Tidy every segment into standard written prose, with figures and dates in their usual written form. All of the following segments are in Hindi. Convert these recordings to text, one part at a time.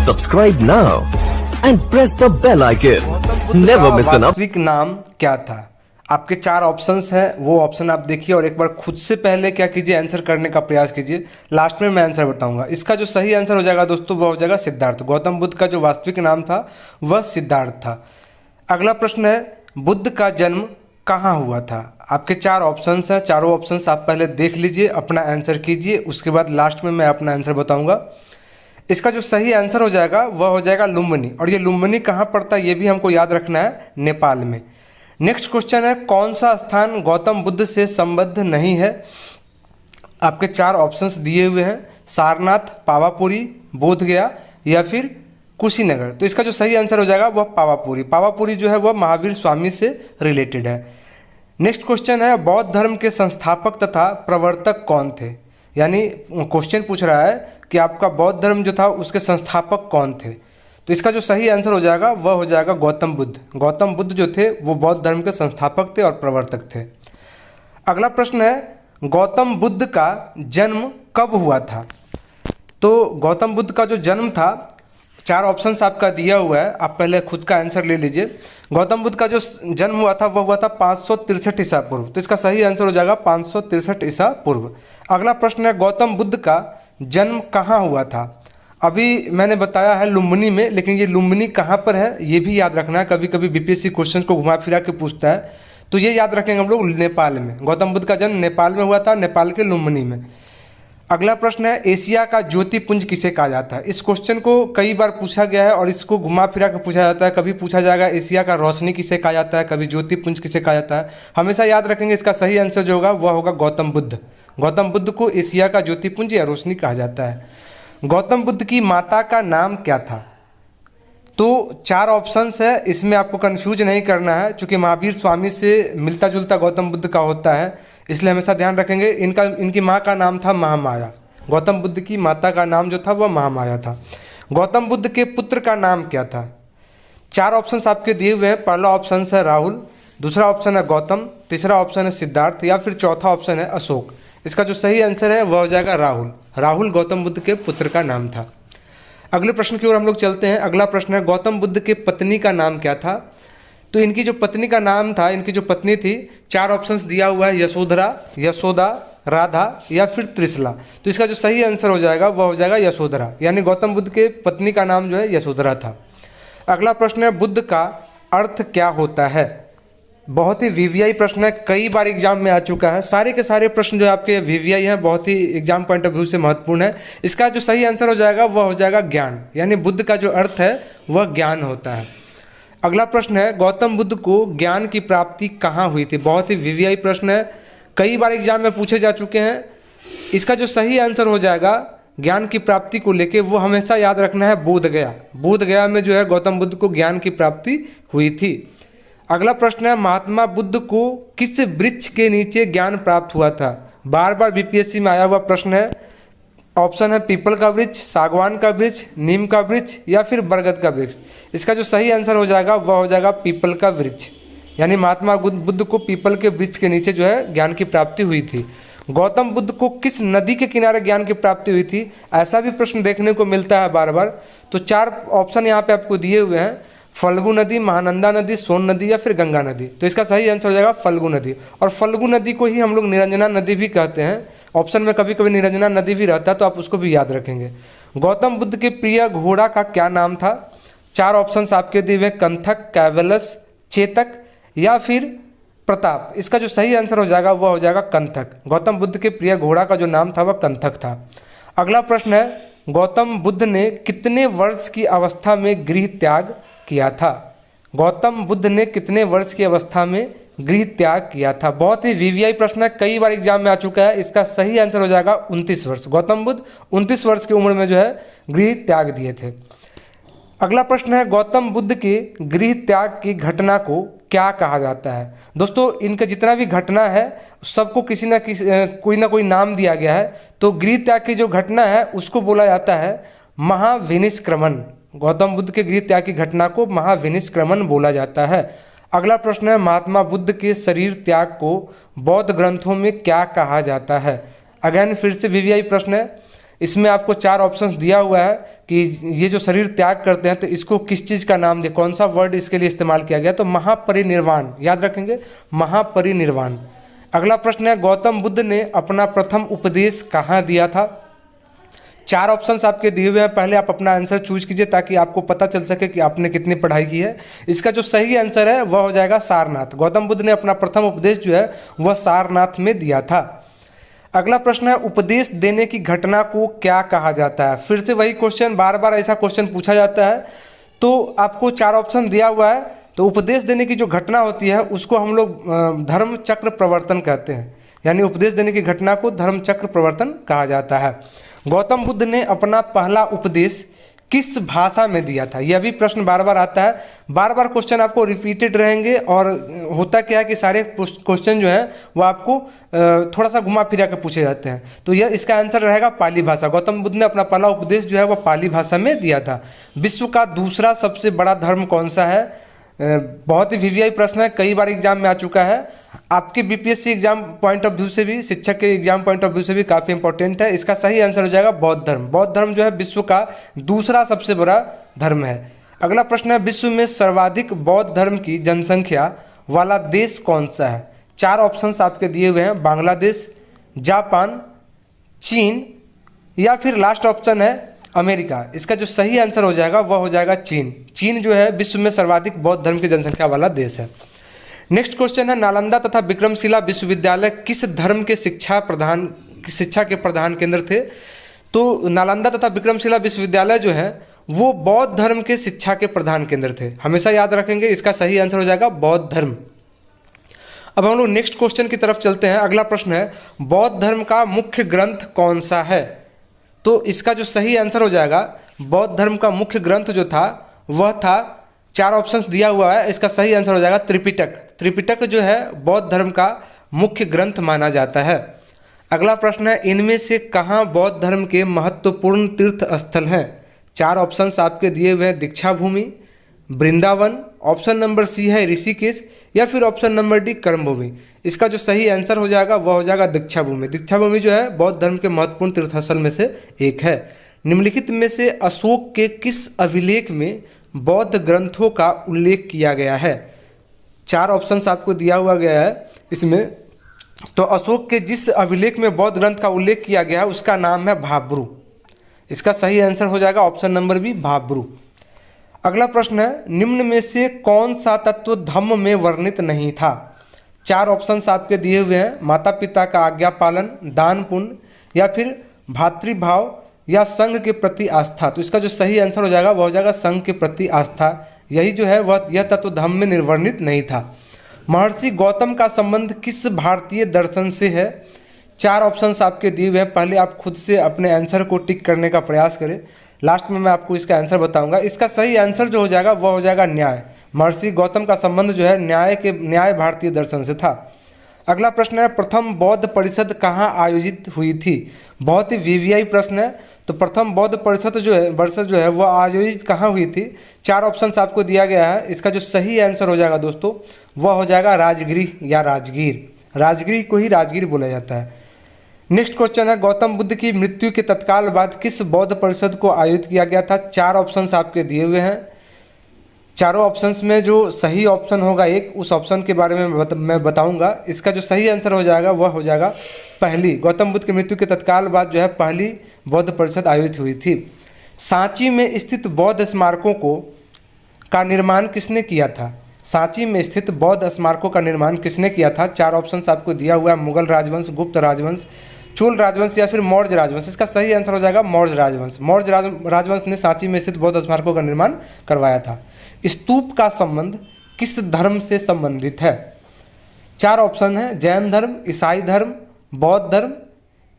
Subscribe now and press the bell icon. Never miss an वास्तविक नाम क्या था? आपके चार ऑप्शंस हैं, वो ऑप्शन आप देखिए और एक बार खुद से पहले क्या कीजिए, आंसर करने का प्रयास कीजिए। लास्ट में मैं आंसर बताऊंगा। इसका जो सही आंसर हो जाएगा दोस्तों, वह हो जाएगा सिद्धार्थ। गौतम बुद्ध का जो वास्तविक नाम था वह सिद्धार्थ था। अगला प्रश्न है, बुद्ध का जन्म कहाँ हुआ था? आपके चार ऑप्शंस हैं, चारों ऑप्शंस आप पहले देख लीजिए, अपना आंसर कीजिए, उसके बाद लास्ट में मैं अपना आंसर बताऊंगा। इसका जो सही आंसर हो जाएगा वह हो जाएगा लुम्बिनी। और ये लुम्बिनी कहाँ पड़ता है ये भी हमको याद रखना है, नेपाल में। नेक्स्ट क्वेश्चन है, कौन सा स्थान गौतम बुद्ध से संबद्ध नहीं है? आपके चार ऑप्शंस दिए हुए हैं, सारनाथ, पावापुरी, बोधगया या फिर कुशीनगर। तो इसका जो सही आंसर हो जाएगा वह पावापुरी। पावापुरी जो है वह महावीर स्वामी से रिलेटेड है। नेक्स्ट क्वेश्चन है, बौद्ध धर्म के संस्थापक तथा प्रवर्तक कौन थे? यानी क्वेश्चन पूछ रहा है कि आपका बौद्ध धर्म जो था उसके संस्थापक कौन थे? तो इसका जो सही आंसर हो जाएगा वह हो जाएगा गौतम बुद्ध। गौतम बुद्ध जो थे वो बौद्ध धर्म के संस्थापक थे और प्रवर्तक थे। अगला प्रश्न है, गौतम बुद्ध का जन्म कब हुआ था? तो गौतम बुद्ध का जो जन्म था, चार ऑप्शंस आपका दिया हुआ है, आप पहले खुद का आंसर ले लीजिए। गौतम बुद्ध का जो जन्म हुआ था वह हुआ था 563 ईसा पूर्व। तो इसका सही आंसर हो जाएगा 563 ईसा पूर्व। अगला प्रश्न है, गौतम बुद्ध का जन्म कहाँ हुआ था? अभी मैंने बताया है लुम्बिनी में, लेकिन ये लुम्बिनी कहाँ पर है ये भी याद रखना है। कभी कभी बीपीएससी क्वेश्चन को घुमा फिरा के पूछता है, तो ये याद रखेंगे हम लोग, नेपाल में। गौतम बुद्ध का जन्म नेपाल में हुआ था, नेपाल के लुम्बिनी में। अगला प्रश्न है, एशिया का ज्योतिपुंज किसे कहा जाता है? इस क्वेश्चन को कई बार पूछा गया है और इसको घुमा फिरा कर पूछा जाता है। कभी पूछा जाएगा एशिया का रोशनी किसे कहा जाता है, कभी ज्योतिपुंज किसे कहा जाता है। हमेशा याद रखेंगे इसका सही आंसर जो होगा वह होगा गौतम बुद्ध। गौतम बुद्ध को एशिया का ज्योतिपुंज या रोशनी कहा जाता है। गौतम बुद्ध की माता का नाम क्या था? तो चार ऑप्शंस है, इसमें आपको कंफ्यूज नहीं करना है, क्योंकि महावीर स्वामी से मिलता जुलता गौतम बुद्ध का होता है, इसलिए हमेशा ध्यान रखेंगे। इनकी माँ का नाम था महामाया। गौतम बुद्ध की माता का नाम जो था वह महामाया था। गौतम बुद्ध के पुत्र का नाम क्या था? चार ऑप्शंस आपके दिए हुए हैं। पहला ऑप्शन है राहुल, दूसरा ऑप्शन है गौतम, तीसरा ऑप्शन है सिद्धार्थ या फिर चौथा ऑप्शन है अशोक। इसका जो सही आंसर है वह हो जाएगा राहुल। राहुल गौतम बुद्ध के पुत्र का नाम था। अगले प्रश्न की ओर हम लोग चलते हैं। अगला प्रश्न है, गौतम बुद्ध के पत्नी का नाम क्या था? तो इनकी जो पत्नी का नाम था, इनकी जो पत्नी थी, चार ऑप्शंस दिया हुआ है, यशोधरा, यशोदा, राधा या फिर त्रिशला। तो इसका जो सही आंसर हो जाएगा वह हो जाएगा यशोधरा। यानी गौतम बुद्ध के पत्नी का नाम जो है यशोधरा था। अगला प्रश्न है, बुद्ध का अर्थ क्या होता है? बहुत ही वीवीआई प्रश्न है, कई बार एग्जाम में आ चुका है। सारे के सारे प्रश्न जो आपके वीवीआई हैं, बहुत ही एग्जाम पॉइंट ऑफ व्यू से महत्वपूर्ण है। इसका जो सही आंसर हो जाएगा वह हो जाएगा ज्ञान। यानी बुद्ध का जो अर्थ है वह ज्ञान होता है। अगला प्रश्न है, गौतम बुद्ध को ज्ञान की प्राप्ति कहाँ हुई थी? बहुत ही वीवीआई प्रश्न है, कई बार एग्जाम में पूछे जा चुके हैं। इसका जो सही आंसर हो जाएगा ज्ञान की प्राप्ति को लेके, वो हमेशा याद रखना है बोधगया। बोधगया में जो है गौतम बुद्ध को ज्ञान की प्राप्ति हुई थी। अगला प्रश्न है, महात्मा बुद्ध को किस वृक्ष के नीचे ज्ञान प्राप्त हुआ था? बार बार बीपीएससी में आया हुआ प्रश्न है। ऑप्शन है पीपल का वृक्ष, सागवान का वृक्ष, नीम का वृक्ष या फिर बरगद का वृक्ष। इसका जो सही आंसर हो जाएगा वह हो जाएगा पीपल का वृक्ष। यानी महात्मा बुद्ध को पीपल के वृक्ष के नीचे जो है ज्ञान की प्राप्ति हुई थी। गौतम बुद्ध को किस नदी के किनारे ज्ञान की प्राप्ति हुई थी? ऐसा भी प्रश्न देखने को मिलता है बार बार। तो चार ऑप्शन यहाँ पे आपको दिए हुए हैं, फल्गु नदी, महानंदा नदी, सोन नदी या फिर गंगा नदी। तो इसका सही आंसर हो जाएगा फल्गु नदी। और फल्गु नदी को ही हम लोग निरंजना नदी भी कहते हैं। ऑप्शन में कभी कभी निरंजना नदी भी रहता है, तो आप उसको भी याद रखेंगे। गौतम बुद्ध के प्रिय घोड़ा का क्या नाम था? चार ऑप्शंस आपके दिए हुए, कंथक, कैवलस, चेतक या फिर प्रताप। इसका जो सही आंसर हो जाएगा वह हो जाएगा कंथक। गौतम बुद्ध के प्रिय घोड़ा का जो नाम था वह कंथक था। अगला प्रश्न है, गौतम बुद्ध ने कितने वर्ष की अवस्था में गृह त्याग किया था? गौतम बुद्ध ने कितने वर्ष की अवस्था में गृह त्याग किया था? बहुत ही वीवीआई प्रश्न है, कई बार एग्जाम में आ चुका है। इसका सही आंसर हो जाएगा 29 वर्ष। गौतम बुद्ध 29 वर्ष की उम्र में जो है गृह त्याग दिए थे। अगला प्रश्न है, गौतम बुद्ध के गृह त्याग की घटना को क्या कहा जाता है? दोस्तों, इनका जितना भी घटना है सबको किसी ना कोई नाम दिया गया है। तो गृह त्याग की जो घटना है उसको बोला जाता है महाविनिष्क्रमण। गौतम बुद्ध के गृह त्याग की घटना को महाविनिष्क्रमण बोला जाता है। अगला प्रश्न है, महात्मा बुद्ध के शरीर त्याग को बौद्ध ग्रंथों में क्या कहा जाता है? अगेन फिर से वीवीआई प्रश्न है। इसमें आपको 4 ऑप्शंस दिया हुआ है कि ये जो शरीर त्याग करते हैं तो इसको किस चीज़ का नाम दे, कौन सा वर्ड इसके लिए इस्तेमाल किया गया, तो महापरिनिर्वाण, याद रखेंगे महापरिनिर्वाण। अगला प्रश्न है गौतम बुद्ध ने अपना प्रथम उपदेश कहाँ दिया था। 4 ऑप्शंस आपके दिए हुए हैं, पहले आप अपना आंसर चूज कीजिए ताकि आपको पता चल सके कि आपने कितनी पढ़ाई की है। इसका जो सही आंसर है वह हो जाएगा सारनाथ। गौतम बुद्ध ने अपना प्रथम उपदेश जो है वह सारनाथ में दिया था। अगला प्रश्न है उपदेश देने की घटना को क्या कहा जाता है। फिर से वही क्वेश्चन, बार बार ऐसा क्वेश्चन पूछा जाता है। तो आपको 4 ऑप्शन दिया हुआ है, तो उपदेश देने की जो घटना होती है उसको हम लोग धर्म चक्र प्रवर्तन कहते हैं, यानी उपदेश देने की घटना को धर्म चक्र प्रवर्तन कहा जाता है। गौतम बुद्ध ने अपना पहला उपदेश किस भाषा में दिया था। यह भी प्रश्न बार बार आता है, बार बार क्वेश्चन आपको रिपीटेड रहेंगे। और होता क्या है कि सारे क्वेश्चन जो हैं वो आपको थोड़ा सा घुमा फिरा कर पूछे जाते हैं। तो यह इसका आंसर रहेगा पाली भाषा। गौतम बुद्ध ने अपना पहला उपदेश जो है वह पाली भाषा में दिया था। विश्व का दूसरा सबसे बड़ा धर्म कौन सा है। बहुत ही वीवीआई प्रश्न है, कई बार एग्जाम में आ चुका है। आपके BPSC exam point of view से भी, शिक्षक के एग्जाम पॉइंट ऑफ व्यू से भी काफ़ी इंपॉर्टेंट है। इसका सही आंसर हो जाएगा बौद्ध धर्म। बौद्ध धर्म जो है विश्व का दूसरा सबसे बड़ा धर्म है। अगला प्रश्न है विश्व में सर्वाधिक बौद्ध धर्म की जनसंख्या वाला देश कौन सा है। 4 ऑप्शंस आपके दिए हुए हैं, बांग्लादेश, जापान, चीन या फिर लास्ट ऑप्शन है अमेरिका। इसका जो सही आंसर हो जाएगा वह हो जाएगा चीन। चीन जो है विश्व में सर्वाधिक बौद्ध धर्म की जनसंख्या वाला देश है। नेक्स्ट क्वेश्चन है नालंदा तथा विक्रमशिला विश्वविद्यालय किस धर्म के शिक्षा के प्रधान केंद्र थे। तो नालंदा तथा विक्रमशिला विश्वविद्यालय जो है वो बौद्ध धर्म के शिक्षा के प्रधान केंद्र थे, हमेशा याद रखेंगे। इसका सही आंसर हो जाएगा बौद्ध धर्म। अब हम लोग नेक्स्ट क्वेश्चन की तरफ चलते हैं। अगला प्रश्न है बौद्ध धर्म का मुख्य ग्रंथ कौन सा है। तो इसका जो सही आंसर हो जाएगा बौद्ध धर्म का मुख्य ग्रंथ जो था वह था, 4 ऑप्शंस दिया हुआ है, इसका सही आंसर हो जाएगा त्रिपिटक। त्रिपिटक जो है बौद्ध धर्म का मुख्य ग्रंथ माना जाता है। अगला प्रश्न है इनमें से कहाँ बौद्ध धर्म के महत्वपूर्ण तीर्थ स्थल हैं। 4 ऑप्शंस आपके दिए हुए हैं, दीक्षा भूमि, वृंदावन, ऑप्शन नंबर सी है ऋषिकेश या फिर ऑप्शन नंबर डी कर्मभूमि। इसका जो सही आंसर हो जाएगा वह हो जाएगा दीक्षा भूमि। दीक्षा भूमि जो है बौद्ध धर्म के महत्वपूर्ण तीर्थस्थल में से एक है। निम्नलिखित में से अशोक के किस अभिलेख में बौद्ध ग्रंथों का उल्लेख किया गया है। 4 ऑप्शंस आपको दिया हुआ गया है इसमें। तो अशोक के जिस अभिलेख में बौद्ध ग्रंथ का उल्लेख किया गया है उसका नाम है भाब्रू। इसका सही आंसर हो जाएगा ऑप्शन नंबर बी भाब्रू। अगला प्रश्न है निम्न में से कौन सा तत्व धम्म में वर्णित नहीं था। 4 ऑप्शंस आपके दिए हुए हैं, माता पिता का आज्ञा पालन, दान पुण्य या फिर भातृभाव या संघ के प्रति आस्था। तो इसका जो सही आंसर हो जाएगा वह हो जाएगा संघ के प्रति आस्था। यही जो है वह यह तत्व धम्म में निर्वर्णित नहीं था। महर्षि गौतम का संबंध किस भारतीय दर्शन से है। 4 ऑप्शंस आपके दिए हुए हैं, पहले आप खुद से अपने आंसर को टिक करने का प्रयास करें, लास्ट में मैं आपको इसका आंसर बताऊंगा। इसका सही आंसर जो हो जाएगा वह हो जाएगा न्याय। महर्षि गौतम का संबंध जो है न्याय भारतीय दर्शन से था। अगला प्रश्न है प्रथम बौद्ध परिषद कहाँ आयोजित हुई थी। बहुत ही वीवीआई प्रश्न है। तो प्रथम बौद्ध परिषद जो है वह आयोजित कहाँ हुई थी। 4 ऑप्शंस आपको दिया गया है। इसका जो सही आंसर हो जाएगा दोस्तों वह हो जाएगा राजगृह या राजगीर। राजगृह को ही राजगीर बोला जाता है। नेक्स्ट क्वेश्चन है गौतम बुद्ध की मृत्यु के तत्काल बाद किस बौद्ध परिषद को आयोजित किया गया था। 4 ऑप्शंस आपके दिए हुए हैं। चारों ऑप्शंस में जो सही ऑप्शन होगा एक, उस ऑप्शन के बारे में मैं बताऊंगा। इसका जो सही आंसर हो जाएगा वह हो जाएगा पहली। गौतम बुद्ध की मृत्यु के तत्काल बाद जो है पहली बौद्ध परिषद आयोजित हुई थी। सांची में स्थित बौद्ध स्मारकों का निर्माण किसने किया था। सांची में स्थित बौद्ध स्मारकों का निर्माण किसने किया था। 4 ऑप्शंस आपको दिया हुआ है, मुगल राजवंश, गुप्त राजवंश, चोल राजवंश या फिर मौर्य राजवंश। इसका सही आंसर हो जाएगा मौर्य राजवंश। मौर्य राजवंश ने सांची में स्थित बौद्ध स्मारकों का निर्माण करवाया था। स्तूप का संबंध किस धर्म से संबंधित है। 4 ऑप्शन है, जैन धर्म, ईसाई धर्म, बौद्ध धर्म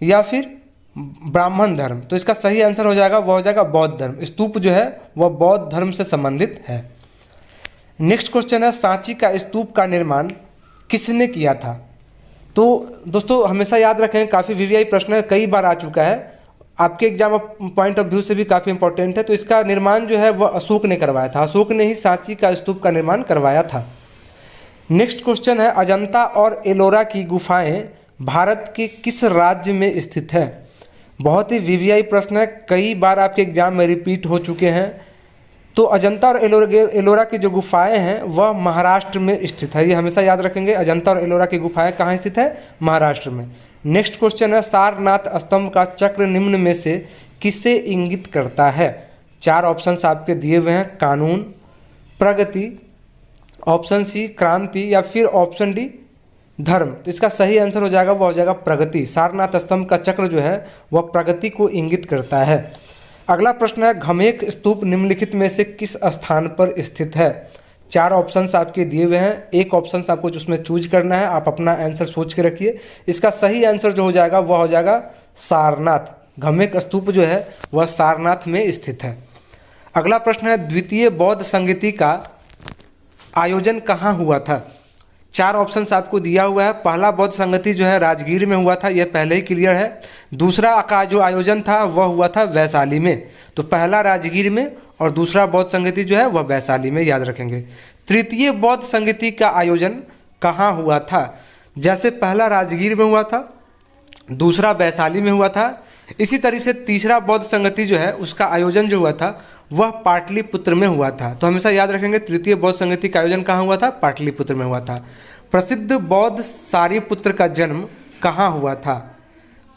या फिर ब्राह्मण धर्म। तो इसका सही आंसर हो जाएगा वह हो जाएगा बौद्ध धर्म। स्तूप जो है वह बौद्ध धर्म से संबंधित है। नेक्स्ट क्वेश्चन है सांची का स्तूप का निर्माण किसने किया था। तो दोस्तों हमेशा याद रखें, काफ़ी वीवीआई प्रश्न है, कई बार आ चुका है, आपके एग्जाम पॉइंट ऑफ व्यू से भी काफ़ी इंपॉर्टेंट है। तो इसका निर्माण जो है वह अशोक ने करवाया था। अशोक ने ही सांची का स्तूप का निर्माण करवाया था। नेक्स्ट क्वेश्चन है अजंता और एलोरा की गुफाएं भारत के किस राज्य में स्थित है। बहुत ही वीवीआई प्रश्न है, कई बार आपके एग्जाम में रिपीट हो चुके हैं। तो अजंता और एलोरा की जो गुफाएं हैं वह महाराष्ट्र में स्थित है, ये हमेशा याद रखेंगे। अजंता और एलोरा की गुफाएं कहाँ स्थित है? महाराष्ट्र में। नेक्स्ट क्वेश्चन है, सारनाथ स्तंभ का चक्र निम्न में से किसे इंगित करता है? 4 ऑप्शंस आपके दिए हुए हैं, कानून, प्रगति, ऑप्शन सी क्रांति या फिर ऑप्शन डी धर्म। तो इसका सही आंसर हो जाएगा, वह हो जाएगा प्रगति। सारनाथ स्तंभ का चक्र जो है वह प्रगति को इंगित करता है। अगला प्रश्न है, घमेक स्तूप निम्नलिखित में से किस स्थान पर स्थित है? 4 ऑप्शंस आपके दिए हुए हैं, एक ऑप्शन आपको उसमें चूज करना है, आप अपना आंसर सोच के रखिए। इसका सही आंसर जो हो जाएगा वह हो जाएगा सारनाथ। घमेक स्तूप जो है वह सारनाथ में स्थित है। अगला प्रश्न है, द्वितीय बौद्ध संगीति का आयोजन कहाँ हुआ था? 4 ऑप्शंस आपको दिया हुआ है। पहला बौद्ध संगति जो है राजगीर में हुआ था, यह पहले ही क्लियर है। दूसरा का जो आयोजन था वह हुआ था वैशाली में। तो पहला राजगीर में और दूसरा बौद्ध संगति जो है वह वैशाली में, याद रखेंगे। तृतीय बौद्ध संगति का आयोजन कहाँ हुआ था? जैसे पहला राजगीर में हुआ था, दूसरा वैशाली में हुआ था, इसी तरह से तीसरा बौद्ध संगति जो है उसका आयोजन जो हुआ था वह पाटलिपुत्र में हुआ था। तो हमेशा याद रखेंगे, तृतीय बौद्ध संगति का आयोजन कहाँ हुआ था? पाटलिपुत्र में हुआ था। प्रसिद्ध बौद्ध सारिपुत्र का जन्म कहाँ हुआ था?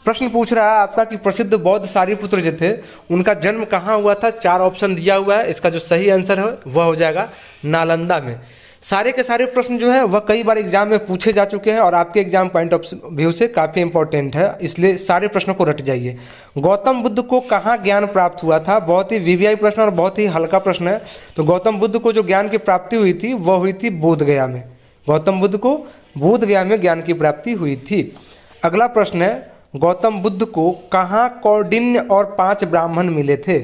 प्रश्न पूछ रहा है आपका कि प्रसिद्ध बौद्ध सारिपुत्र जो थे उनका जन्म कहाँ हुआ था? 4 ऑप्शन दिया हुआ है, इसका जो सही आंसर है वह हो जाएगा नालंदा में। सारे के सारे प्रश्न जो है वह कई बार एग्जाम में पूछे जा चुके हैं और आपके एग्जाम पॉइंट ऑफ व्यू से काफ़ी इंपॉर्टेंट है, इसलिए सारे प्रश्नों को रट जाइए। गौतम बुद्ध को कहाँ ज्ञान प्राप्त हुआ था? बहुत ही वीवीआई प्रश्न और बहुत ही हल्का प्रश्न है। तो गौतम बुद्ध को जो ज्ञान की प्राप्ति हुई थी वह हुई थी बोधगया में। गौतम बुद्ध को बोधगया में ज्ञान की प्राप्ति हुई थी। अगला प्रश्न है, गौतम बुद्ध को कहाँ कौंडिन्य और 5 ब्राह्मण मिले थे?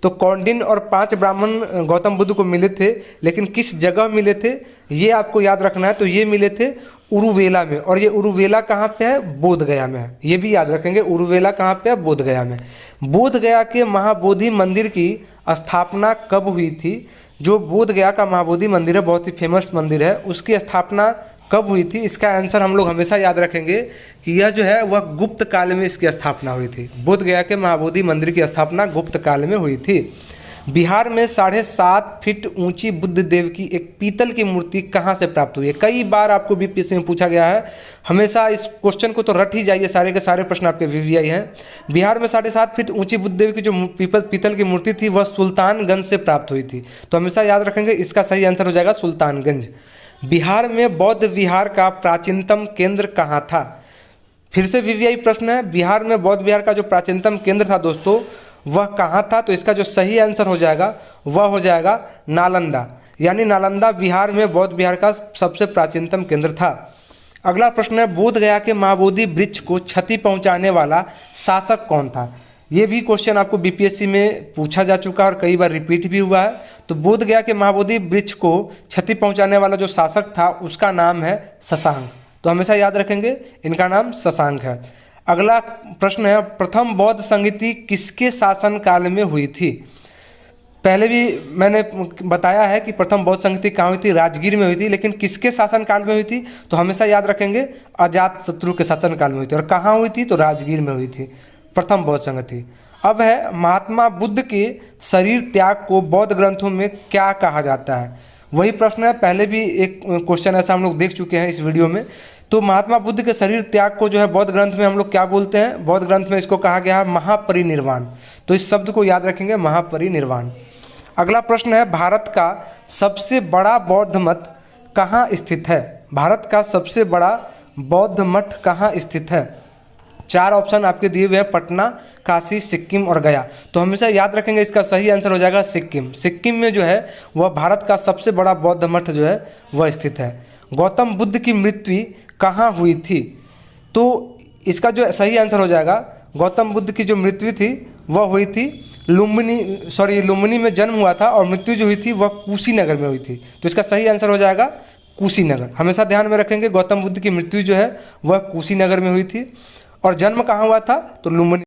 तो कौंडिन्य और 5 ब्राह्मण गौतम बुद्ध को मिले थे, लेकिन किस जगह मिले थे ये आपको याद रखना है। तो ये मिले थे उरुवेला में, और ये उरुवेला कहाँ पे है? बोधगया में है। ये भी याद रखेंगे, उरुवेला कहाँ पे है? बोधगया में। बोधगया के महाबोधि मंदिर की स्थापना कब हुई थी? जो बोधगया का महाबोधि मंदिर है, बहुत ही फेमस मंदिर है, उसकी स्थापना कब हुई थी? इसका आंसर हम लोग हमेशा याद रखेंगे कि यह जो है वह गुप्त काल में इसकी स्थापना हुई थी। बोधगया के महाबोधि मंदिर की स्थापना गुप्त काल में हुई थी। बिहार में 7.5 फीट ऊंची बुद्ध देव की एक पीतल की मूर्ति कहाँ से प्राप्त हुई है? कई बार आपको बीपीएससी में पूछा गया है, हमेशा इस क्वेश्चन को तो रट ही जाइए, सारे के सारे प्रश्न आपके वीवीआई हैं। बिहार में 7.5 फीट ऊंची बुद्ध देव की जो पीतल की मूर्ति थी वह सुल्तानगंज से प्राप्त हुई थी। तो हमेशा याद रखेंगे, इसका सही आंसर हो जाएगा सुल्तानगंज। बिहार में बौद्ध विहार का प्राचीनतम केंद्र कहाँ था? फिर से वीवीआई प्रश्न है, बिहार में बौद्ध विहार का जो प्राचीनतम केंद्र था दोस्तों वह कहाँ था? तो इसका जो सही आंसर हो जाएगा वह हो जाएगा नालंदा, यानी नालंदा बिहार में बौद्ध विहार का सबसे प्राचीनतम केंद्र था। अगला प्रश्न है, बोधगया के महाबोधि वृक्ष को क्षति पहुँचाने वाला शासक कौन था? ये भी क्वेश्चन आपको बीपीएससी में पूछा जा चुका है और कई बार रिपीट भी हुआ है। तो बोधगया के महाबोधि वृक्ष को क्षति पहुंचाने वाला जो शासक था उसका नाम है शशांक। तो हमेशा याद रखेंगे, इनका नाम शशांक है। अगला प्रश्न है, प्रथम बौद्ध संगति किसके शासनकाल में हुई थी? पहले भी मैंने बताया है कि प्रथम बौद्ध संगति कहाँ हुई थी? राजगीर में हुई थी, लेकिन किसके शासनकाल में हुई थी? तो हमेशा याद रखेंगे, अजातशत्रु के शासनकाल में हुई थी। और कहाँ हुई थी? तो राजगीर में हुई थी प्रथम बौद्ध संगति। अब है, महात्मा बुद्ध के शरीर त्याग को बौद्ध ग्रंथों में क्या कहा जाता है? वही प्रश्न है, पहले भी एक क्वेश्चन ऐसा हम लोग देख चुके हैं इस वीडियो में। तो महात्मा बुद्ध के शरीर त्याग को जो है बौद्ध ग्रंथ में हम लोग क्या बोलते हैं? बौद्ध ग्रंथ में इसको कहा गया है महापरिनिर्वाण। तो इस शब्द को याद रखेंगे, महापरिनिर्वाण। अगला प्रश्न है, भारत का सबसे बड़ा बौद्ध मठ कहाँ स्थित है? भारत का सबसे बड़ा बौद्ध मठ कहाँ स्थित है? 4 ऑप्शन आपके दिए हुए हैं, पटना, काशी, सिक्किम और गया। तो हमेशा याद रखेंगे, इसका सही आंसर हो जाएगा सिक्किम। सिक्किम में जो है वह भारत का सबसे बड़ा बौद्ध मठ जो है वह स्थित है। गौतम बुद्ध की मृत्यु कहाँ हुई थी? तो इसका जो सही आंसर हो जाएगा, गौतम बुद्ध की जो मृत्यु थी वह हुई थी लुम्बिनी में जन्म हुआ था और मृत्यु जो हुई थी वह कुशीनगर में हुई थी। तो इसका सही आंसर हो जाएगा कुशीनगर। हमेशा ध्यान में रखेंगे, गौतम बुद्ध की मृत्यु जो है वह कुशीनगर में हुई थी और जन्म कहाँ हुआ था? तो लुम्बिनी।